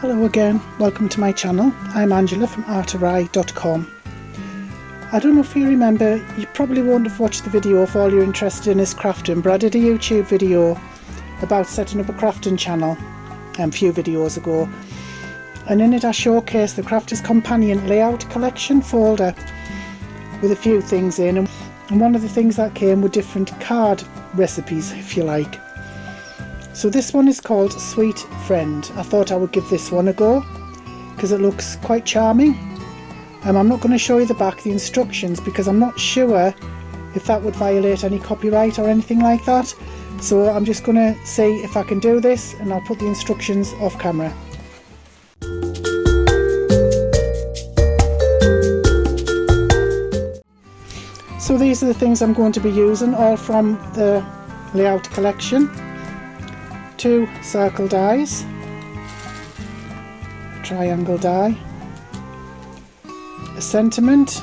Hello again, welcome to my channel. I'm Angela from artery.com. I don't know if you remember, you probably won't have watched the video if all you're interested in is crafting, but I did a YouTube video about setting up a crafting channel a few videos ago, and in it I showcased the Crafter's Companion Layout collection folder with a few things in, and one of the things that came with different card recipes, if you like. So this one is called Sweet Friend. I thought I would give this one a go because it looks quite charming. I'm not going to show you the instructions, because I'm not sure if that would violate any copyright or anything like that. So I'm just going to see if I can do this, and I'll put the instructions off camera. So these are the things I'm going to be using, all from the Layout collection. 2 circle dies, triangle die, a sentiment,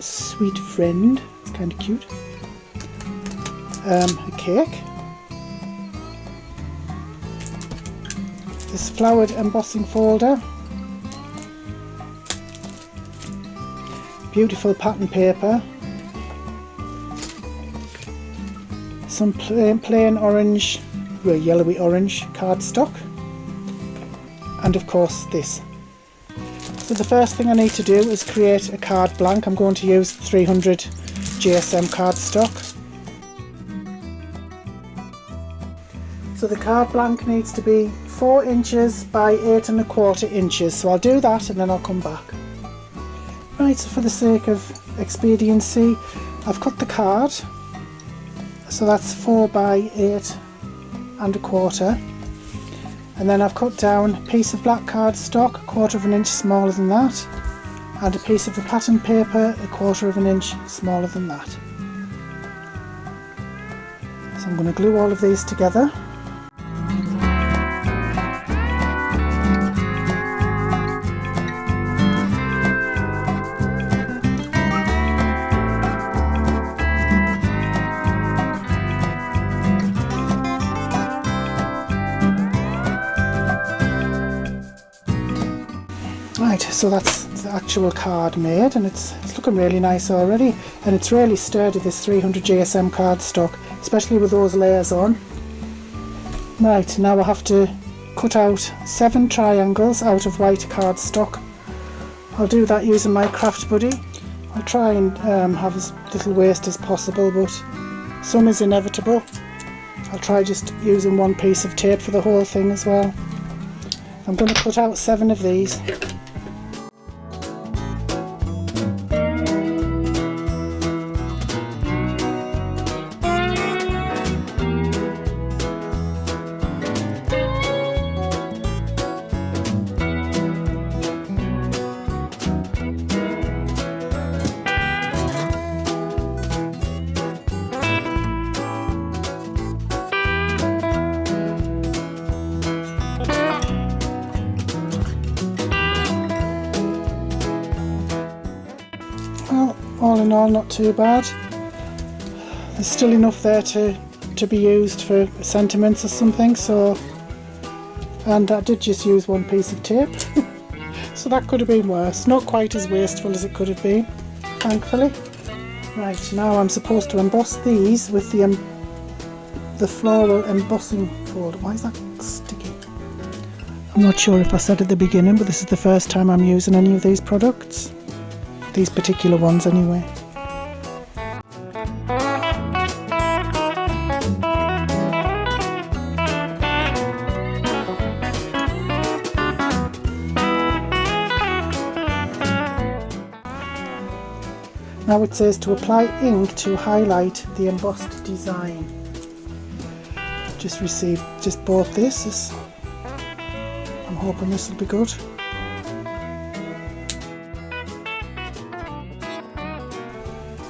Sweet Friend, it's kind of cute, a cake, this flowered embossing folder, beautiful pattern paper, some plain orange, well, yellowy orange cardstock, and of course this. So the first thing I need to do is create a card blank. I'm going to use 300 GSM cardstock. So the card blank needs to be 4 inches by 8 1/4 inches. So I'll do that and then I'll come back. Right, so for the sake of expediency, I've cut the card. So that's 4 by 8 1/4, and then I've cut down a piece of black cardstock 1/4 inch smaller than that, and a piece of the pattern paper 1/4 inch smaller than that. So I'm going to glue all of these together. Right, so that's the actual card made, and it's looking really nice already, and it's really sturdy, this 300 GSM cardstock, especially with those layers on. Right, now I have to cut out 7 triangles out of white cardstock. I'll do that using my craft buddy. I'll try and have as little waste as possible, but some is inevitable. I'll try just using one piece of tape for the whole thing as well. I'm going to cut out 7 of these. Well, all in all, not too bad. There's still enough there to be used for sentiments or something, so, and I did just use one piece of tape so that could have been worse. Not quite as wasteful as it could have been, thankfully. Right, now I'm supposed to emboss these with the floral embossing folder. Why is that sticky? I'm not sure if I said at the beginning, but this is the first time I'm using any of these products. These particular ones anyway. Now it says to apply ink to highlight the embossed design. Just bought this. I'm hoping this will be good.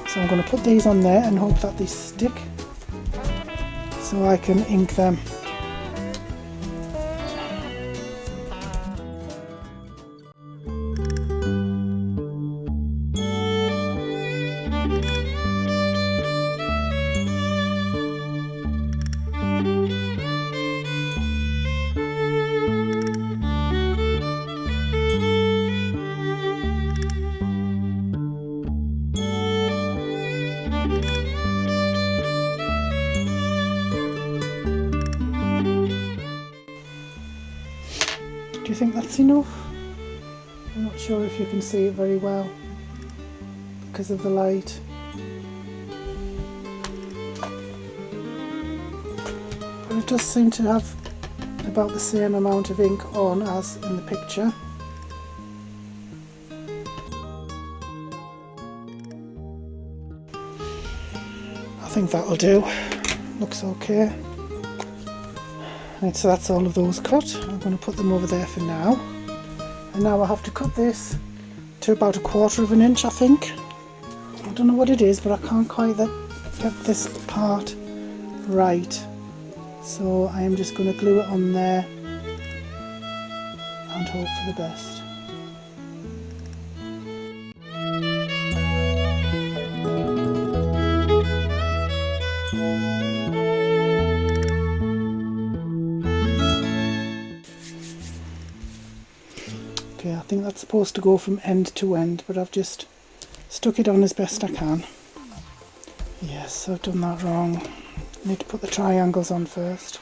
So I'm going to put these on there and hope that they stick so I can ink them. Do you think that's enough? I'm not sure if you can see it very well because of the light. But it does seem to have about the same amount of ink on as in the picture. I think that'll do. Looks okay. Right, so that's all of those cut. I'm going to put them over there for now. And now I have to cut this to about 1/4 of an inch, I think. I don't know what it is, but I can't quite get this part right. So I am just going to glue it on there and hope for the best. Okay, I think that's supposed to go from end to end, but I've just stuck it on as best I can. Yes, I've done that wrong. I need to put the triangles on first.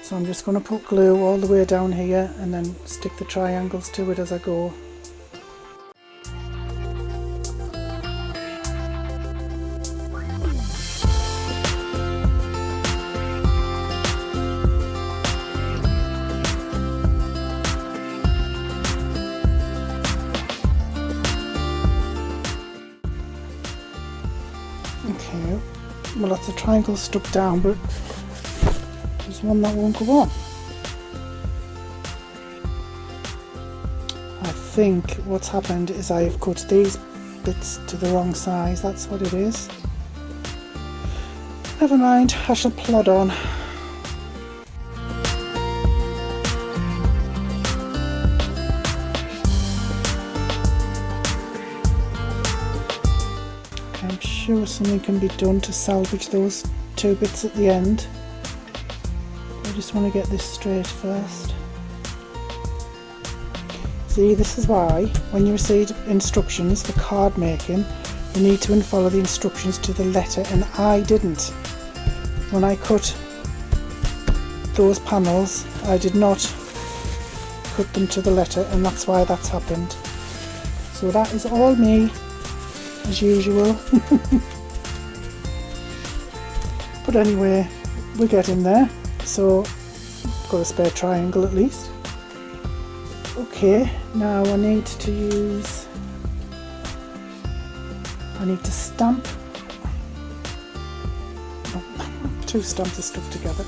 So I'm just going to put glue all the way down here and then stick the triangles to it as I go. Okay, well that's a triangle stuck down, but there's one that won't go on. I think what's happened is I've cut these bits to the wrong size, that's what it is. Never mind, I shall plod on. I'm sure something can be done to salvage those two bits at the end. I just want to get this straight first. See, this is why when you receive instructions for card making, you need to follow the instructions to the letter, and I didn't. When I cut those panels, I did not cut them to the letter, and that's why that's happened. So that is all me, as usual. But anyway, we're getting there, so got a spare triangle at least. Okay, now I need to stamp. Oh, two stamps are stuck together.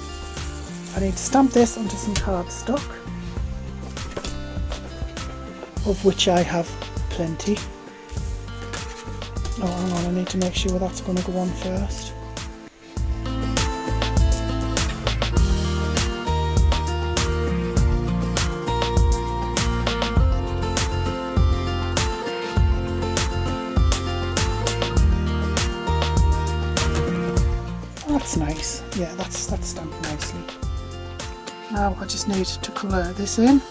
I need to stamp this onto some cardstock, of which I have plenty. Oh, hang on, I need to make sure that's going to go on first. That's nice. Yeah, that's stamped nicely. Now I just need to colour this in.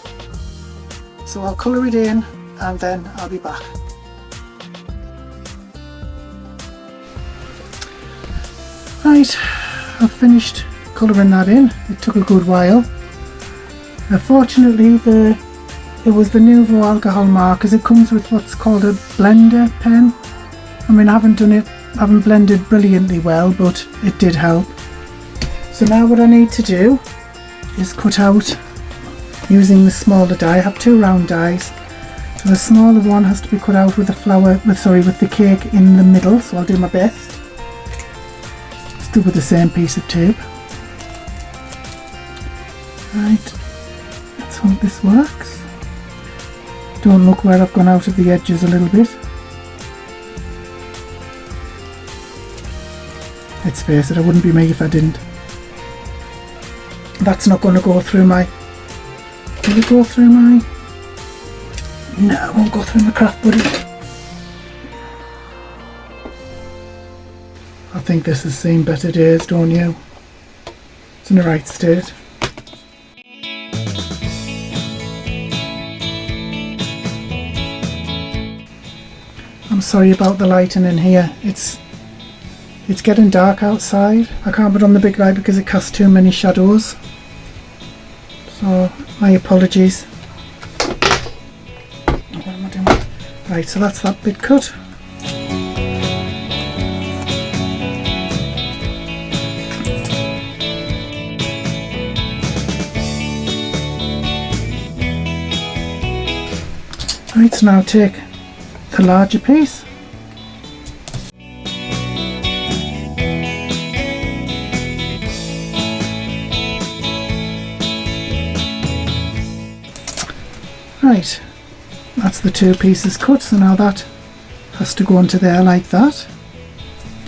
So I'll colour it in and then I'll be back. Right, I've finished colouring that in. It took a good while. Fortunately, it was the Nouveau alcohol markers. It comes with what's called a blender pen. I mean, I haven't blended brilliantly well, but it did help. So now what I need to do is cut out using the smaller die. I have two round dies. So the smaller one has to be cut out with the cake in the middle. So I'll do my best. Still with the same piece of tape. Right, let's hope this works. Don't look where I've gone out of the edges a little bit. Let's face it, I wouldn't be me if I didn't. That's not going to go through my... Will it go through my... No, it won't go through my craft buddy. I think this has seen better days, don't you? It's in the right state. I'm sorry about the lighting in here. It's getting dark outside. I can't put on the big light because it casts too many shadows. so my apologies. What am I doing? Right, so that's that bit cut. Right, so now take the larger piece. Right, that's the two pieces cut, so now that has to go into there like that.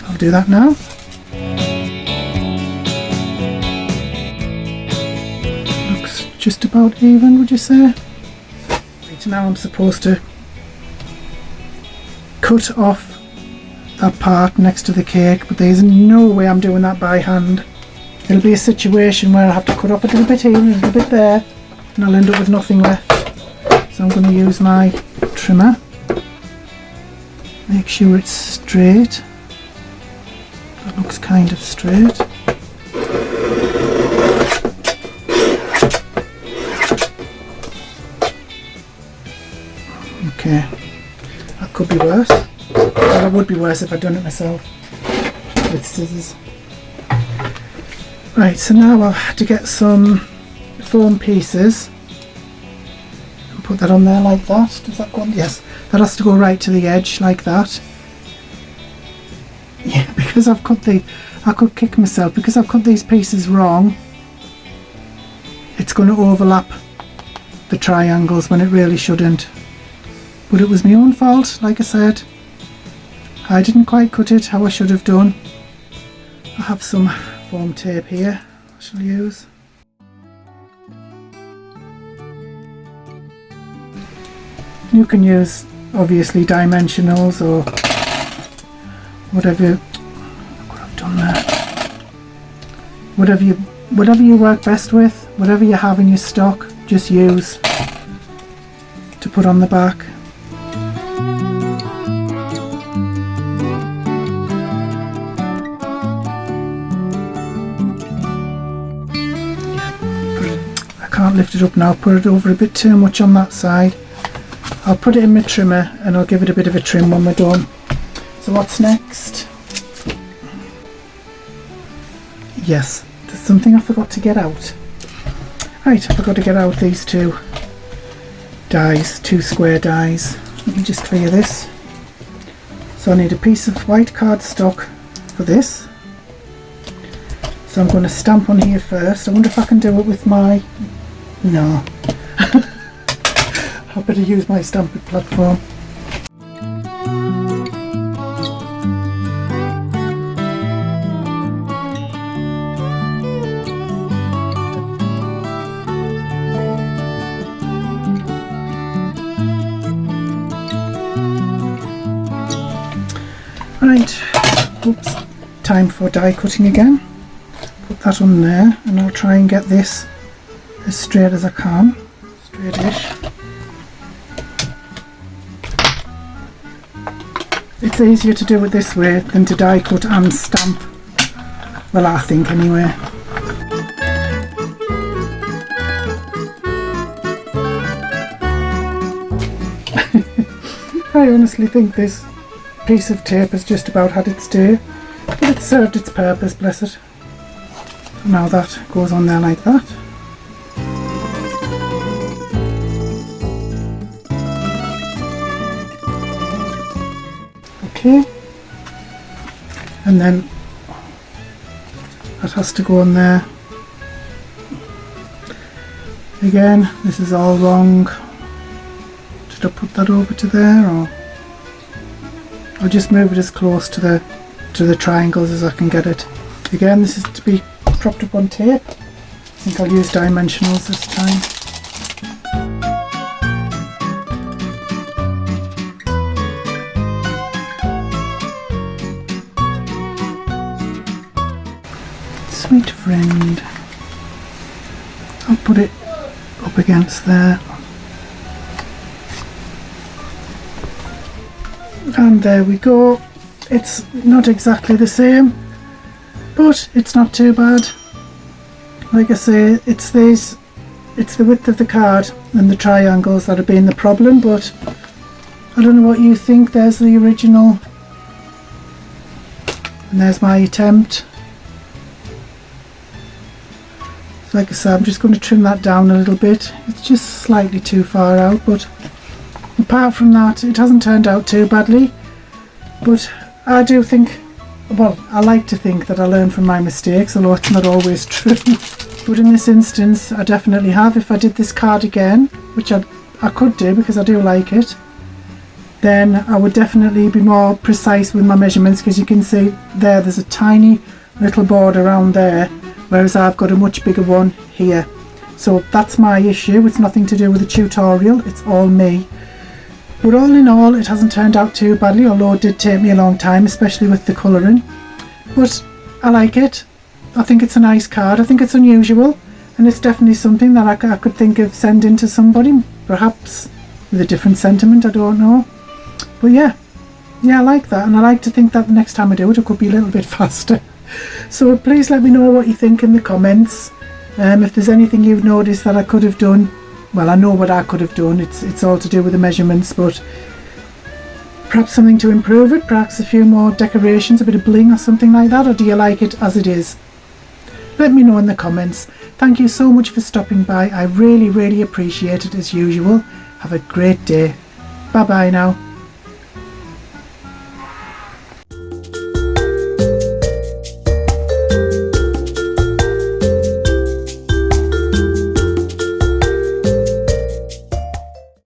I'll do that now. Looks just about even, would you say? Right, now I'm supposed to cut off that part next to the cake, but there's no way I'm doing that by hand. It'll be a situation where I have to cut off a little bit here and a little bit there, and I'll end up with nothing left. So I'm going to use my trimmer, make sure it's straight. That looks kind of straight. Okay, that could be worse. Well, it would be worse if I'd done it myself with scissors. Right, so now I'll have to get some foam pieces. Put that on there like that. Does that go on? Yes, that has to go right to the edge like that. Yeah, because I could kick myself because I've cut these pieces wrong. It's going to overlap the triangles when it really shouldn't. But it was my own fault, like I said. I didn't quite cut it how I should have done. I have some foam tape here I shall use. You can use obviously dimensionals or whatever. Look what I've done there. Whatever you work best with, whatever you have in your stock, just use to put on the back. I can't lift it up now. Put it over a bit too much on that side. I'll put it in my trimmer and I'll give it a bit of a trim when we're done. So what's next? Yes, there's something I forgot to get out. Right, I forgot to get out these two dies, two square dies. Let me just clear this. So I need a piece of white cardstock for this. So I'm going to stamp on here first. I wonder if I can do it with my... No. I better use my stamping platform. Right, oops, time for die cutting again. Put that on there and I'll try and get this as straight as I can, straight-ish. It's easier to do it this way than to die cut and stamp. Well, I think anyway. I honestly think this piece of tape has just about had its day, but it served its purpose, bless it. So now that goes on there like that. Okay, and then that has to go on there. Again, this is all wrong. Should I put that over to there, or I'll just move it as close to the triangles as I can get it. Again, this is to be propped up on tape. I think I'll use dimensionals this time. Sweet friend. I'll put it up against there. And there we go. It's not exactly the same, but it's not too bad. Like I say, it's these it's the width of the card and the triangles that have been the problem, but I don't know what you think. There's the original, and there's my attempt. So like I said, I'm just going to trim that down a little bit. It's just slightly too far out, but apart from that, it hasn't turned out too badly. But I do think, well, I like to think that I learn from my mistakes, although it's not always true. But in this instance, I definitely have. If I did this card again, which I could do because I do like it, then I would definitely be more precise with my measurements, because you can see there's a tiny little board around there, whereas I've got a much bigger one here. So that's my issue. It's nothing to do with the tutorial, it's all me. But all in all, it hasn't turned out too badly, although it did take me a long time, especially with the colouring. But I like it. I think it's a nice card. I think it's unusual, and it's definitely something that I could think of sending to somebody, perhaps with a different sentiment, I don't know. But yeah, I like that, and I like to think that the next time I do it, it could be a little bit faster. So please let me know what you think in the comments. If there's anything you've noticed that I could have done, well, I know what I could have done. It's all to do with the measurements, but perhaps something to improve it, perhaps a few more decorations, a bit of bling or something like that, or do you like it as it is? Let me know in the comments. Thank you so much for stopping by. I really appreciate it as usual. Have a great day. Bye bye now.